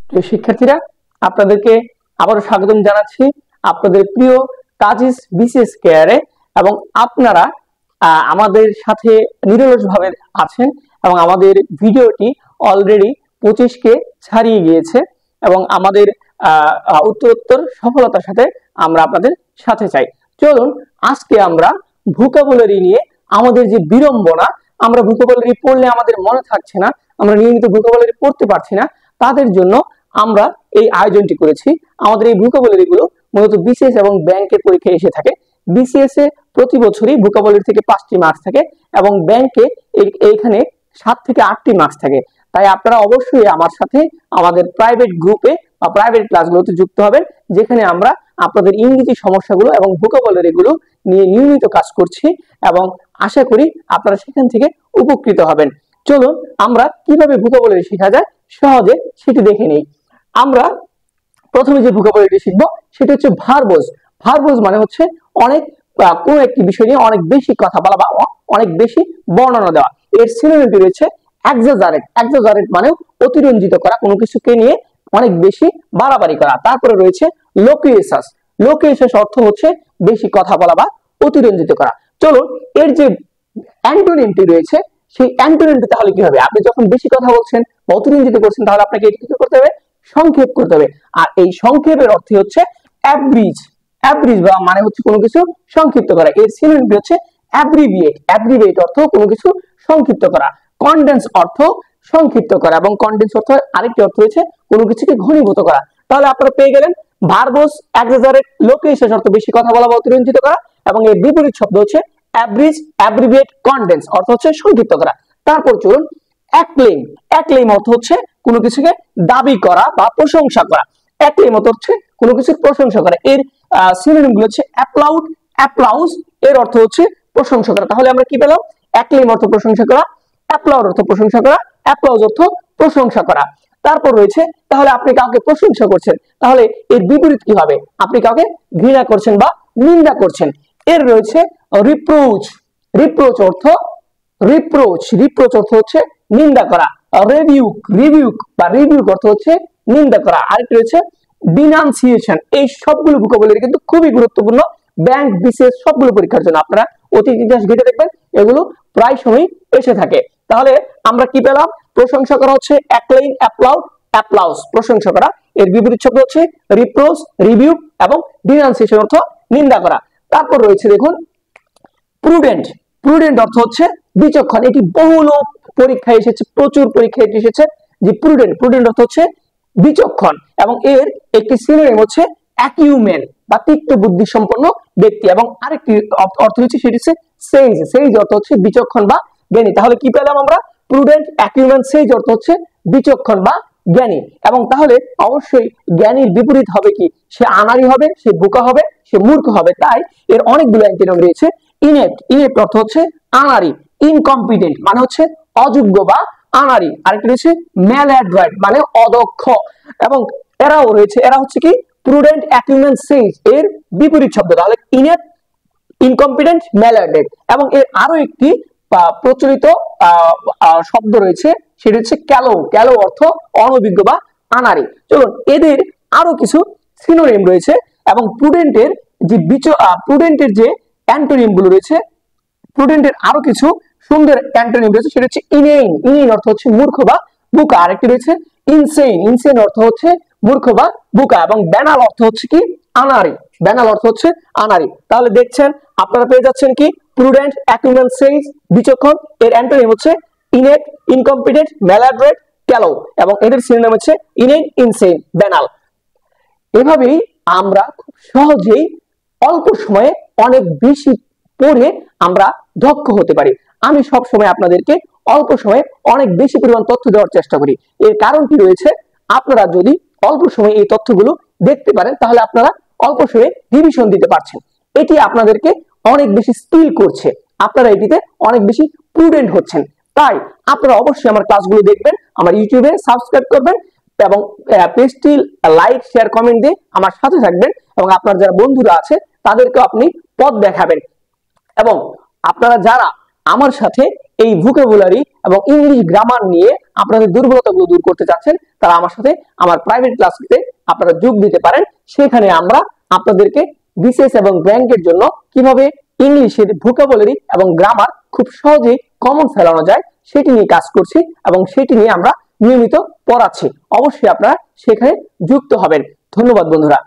প্রিয় শিক্ষার্থীরা, আপনাদেরকে আবারও স্বাগতম জানাচ্ছি আপনাদের প্রিয় কাজিস বিসিএস কেয়ারে। এবং আপনারা আমাদের সাথে নিরলসভাবে আছেন এবং আমাদের ভিডিওটি অলরেডি 25কে ছাড়িয়ে গিয়েছে এবং আমাদের উত্তরোত্তর সফলতার সাথে আমরা আপনাদের সাথে চাই। চলুন আজকে আমরা ভোকাবুলারি নিয়ে আমাদের যে বিড়ম্বনা, আমরা ভোকাবুলারি পড়লে আমাদের মনে থাকছে না, আমরা নিয়মিত ভোকাবুলারি পড়তে পারছি না, তাদের জন্য আমরা এই আয়োজনটি করেছি। আমাদের এই ভোকাবুলারি গুলো মূলত বিসিএস এবং ব্যাংকের পরীক্ষায় এসে থাকে। বিসিএস এ প্রতি বছরই ভোকাবুলারি থেকে 5টি মার্কস থাকে এবং ব্যাংকে এইখানে 7 থেকে 8টি মার্কস থাকে। তাই আপনারা অবশ্যই আমার সাথে আমাদের প্রাইভেট গ্রুপে বা প্রাইভেট ক্লাসগুলোতে যুক্ত হবেন, যেখানে আমরা আপনাদের ইংরেজি সমস্যাগুলো এবং ভোকাবুলারি গুলো নিয়ে নিয়মিত কাজ করছি এবং আশা করি আপনারা সেখান থেকে উপকৃত হবেন। চলুন আমরা কিভাবে ভোকাবুলারি শেখা যায় সহজে সেটি দেখে নেই। আমরা প্রথমে যে ভোকাবুলারিটি শিখবো সেটা হচ্ছে ভার্বস। ভার্বস মানে হচ্ছে অনেক কোনো একটি বিষয় নিয়ে অনেক বেশি কথা বলা বা অনেক বেশি বর্ণনা দেওয়া। এর সিনোনিমটি রয়েছে এক্সাজারেট। এক্সাজারেট মানে অতিরঞ্জিত করা, কোনো কিছুকে নিয়ে অনেক বেশি বাড়াবাড়ি করা। তারপরে রয়েছে লোকুয়েসাস। লোকুয়েসাস অর্থ হচ্ছে বেশি কথা বলা বা অতিরঞ্জিত করা। চলুন এর যে অ্যান্টোনিমটি রয়েছে সেই অ্যান্টোনিমটি তাহলে কি হবে? আপনি যখন বেশি কথা বলছেন বা অতিরঞ্জিত করছেন তাহলে আপনাকে এটি কি করতে হবে? সংক্ষেপ করতে হবে। আর এই সংক্ষেপের অর্থ হচ্ছে অ্যাব্রিজ। অ্যাব্রিজ বা মানে হচ্ছে কোনো কিছু সংক্ষিপ্ত করা। এর সিনোনিমটি হচ্ছে অ্যাব্রিভিয়েট। অ্যাব্রিভিয়েট অর্থ কোনো কিছু সংক্ষিপ্ত করা। কনডেন্স অর্থ সংক্ষিপ্ত করা এবং কনডেন্স অর্থ আরেকটি অর্থ রয়েছে কোনো কিছুকে ঘনীভূত করা। তাহলে আপনারা পেয়ে গেলেন ভার্বস, এক্সাজারেট, লোকুয়েসাস অর্থ বেশি কথা বলা বা অতিরঞ্জিত করা, এবং এর বিপরীত শব্দ হচ্ছে অ্যাব্রিজ, অ্যাব্রিভিয়েট, কনডেন্স অর্থ হচ্ছে সংক্ষিপ্ত করা। তারপর চলুন অ্যাক্লেম। অ্যাক্লেম অর্থ হচ্ছে কোনো কিছুকে দাবি করা বা প্রশংসা করা। অ্যাক্লেম অর্থ হচ্ছে কোনো কিছুর প্রশংসা করা। এর সিনোনিম গুলো হচ্ছে অ্যাপ্লাউড, অ্যাপ্লাউজ। এর অর্থ হচ্ছে প্রশংসা করা। তাহলে আমরা কি পেলাম? অ্যাক্লেম অর্থ প্রশংসা করা, অ্যাপ্লাউড অর্থ প্রশংসা করা, অ্যাপ্লাউজ অর্থ প্রশংসা করা। তারপর রয়েছে তাহলে আপনি কাউকে প্রশংসা করছেন, তাহলে এর বিপরীত কি হবে? আপনি কাউকে ঘৃণা করছেন বা নিন্দা করছেন। এর রয়েছে রিপ্রোচ। রিপ্রোচ অর্থ রিপ্রোচ, রিপ্রোচ অর্থ হচ্ছে নিন্দা করা। রিবিউক, রিবিউক বা রিবিউক অর্থ হচ্ছে নিন্দা করা। আরেকটি রয়েছে ডিনাউন্সিয়েশন। এই সবগুলো ভোকাবুলারি কিন্তু খুবই গুরুত্বপূর্ণ ব্যাংক, বিসিএস সবগুলো পরীক্ষার জন্য। আপনারা অতীত ইতিহাস ঘেটে দেখবেন, এগুলো প্রায় সময় এসে থাকে। তাহলে আমরা কি পেলাম? প্রশংসা করা হচ্ছে অ্যাক্লেম, অ্যাপ্লাউড, অ্যাপ্লাউজ প্রশংসা করা। এর বিপরীত শব্দ হচ্ছে রিপ্রোচ, রিবিউক এবং ডিনাউন্সিয়েশন অর্থ নিন্দা করা। তারপর রয়েছে দেখুন প্রুডেন্ট। প্রুডেন্ট অর্থ হচ্ছে বিচক্ষণ। এটি বহুল পরীক্ষায় এসেছে, প্রচুর পরীক্ষায় এসেছে যে প্রুডেন্ট। প্রুডেন্ট অর্থ হচ্ছে বিচক্ষণ এবং এর একটি সিনোনিম হচ্ছে অ্যাকিউমেন বা তিক্ত বুদ্ধি সম্পন্ন ব্যক্তি, এবং আরেকটি অর্থ হচ্ছে সেটি হচ্ছে সেইজ। সেইজ অর্থ হচ্ছে বিচক্ষণ বা জ্ঞানী। তাহলে কি পেলাম আমরা? প্রুডেন্ট, অ্যাকিউমেন, সেইজ অর্থ হচ্ছে বিচক্ষণ বা জ্ঞানী। এবং তাহলে অবশ্যই জ্ঞানীর বিপরীত হবে কি? সে আনাড়ি হবে, সে বোকা হবে, সে মূর্খ হবে। তাই এর অনেকগুলো অ্যান্টোনিম রয়েছে। ইনেপ্ট, ইনেপ্ট অর্থ হচ্ছে আনাড়ি। ইনকম্পিটেন্ট মানে হচ্ছে অযোগ্য বা আনাড়ি। আরেকটি রয়েছে ম্যালঅ্যাড্রয়েট মানে অদক্ষ। এবং এরাও রয়েছে, এরা হচ্ছে কি? প্রুডেন্ট, অ্যাকিউমেন, সেইজ এর বিপরীত শব্দ। তাহলে ইনেপ্ট, ইনকম্পিটেন্ট, ম্যালঅ্যাড্রয়েট। এবং এর আরো একটি প্রচলিত শব্দ রয়েছে, সেটি হচ্ছে ক্যালো। ক্যালো অর্থ অনভিজ্ঞ বা আনাড়ি। চলুন এদের আরো কিছু সিনোনিম রয়েছে এবং প্রুডেন্টের যে প্রুডেন্টের যে অ্যান্টোনিম গুলো রয়েছে, প্রুডেন্টের আরো কিছু সুন্দর অ্যান্টোনিম রয়েছে, সেটা হচ্ছে ইনেইন। ইনেইন অর্থ হচ্ছে মূর্খ বা বোকা। আরেকটি রয়েছে ইনসেইন। ইনসেইন অর্থ হচ্ছে মূর্খ বা বোকা। এবং ব্যানাল অর্থ হচ্ছে কি? আনাড়ি। ব্যানাল অর্থ হচ্ছে আনাড়ি। তাহলে দেখছেন আপনারা পেয়ে যাচ্ছেন কি? প্রুডেন্ট, অ্যাকিউমেন, সেইজ বিচক্ষণ। এর অ্যান্টোনিম হচ্ছে ইনেপ্ট, ইনকম্পিটেন্ট, ম্যালঅ্যাড্রয়েট, ক্যালো, এবং এদের সিনোনিম হচ্ছে ইনেইন, ইনসেইন, ব্যানাল। এভাবেই আমরা খুব সহজেই অল্প সময়ে অনেক বেশি পড়ে আমরা দক্ষ হতে পারি। আমি সব সময় আপনাদেরকে অল্প সময়ে অনেক বেশি পরিমাণ তথ্য দেওয়ার চেষ্টা করি। এর কারণ কি রয়েছে? আপনারা যদি অল্প সময়ে এই তথ্যগুলো দেখতে পারেন তাহলে আপনারা অল্প সময়ে রিভিশন দিতে পারছেন। এটি আপনাদেরকে অনেক বেশি স্কিল করছে, আপনারা এটিতে অনেক বেশি প্রুডেন্ট হচ্ছেন। তাই আপনারা অবশ্যই আমার ক্লাসগুলো দেখবেন, আমার ইউটিউবে সাবস্ক্রাইব করবেন এবং পেজটি লাইক, শেয়ার, কমেন্ট দিয়ে আমার সাথে থাকবেন এবং আপনার যারা বন্ধুরা আছে তাদেরকে আপনি পথ দেখাবেন। এবং আপনারা যারা আমার সাথে এই ভোকাবুলারি এবং ইংলিশ গ্রামার নিয়ে আপনাদের দুর্বলতাগুলো দূর করতে চাচ্ছেন, তারা আমার সাথে আমার প্রাইভেট ক্লাসে আপনারা যোগ দিতে পারেন। সেখানে আমরা আপনাদেরকে বিসিএস এবং ব্যাংকের জন্য কিভাবে ইংলিশের ভোকাবুলারি এবং গ্রামার খুব সহজেই কমন ফেলানো যায় সেটি নিয়ে কাজ করছি এবং সেটি নিয়ে আমরা নিয়মিত পড়াচ্ছি। অবশ্যই আপনারা সেখানে যুক্ত হবেন। ধন্যবাদ বন্ধুরা।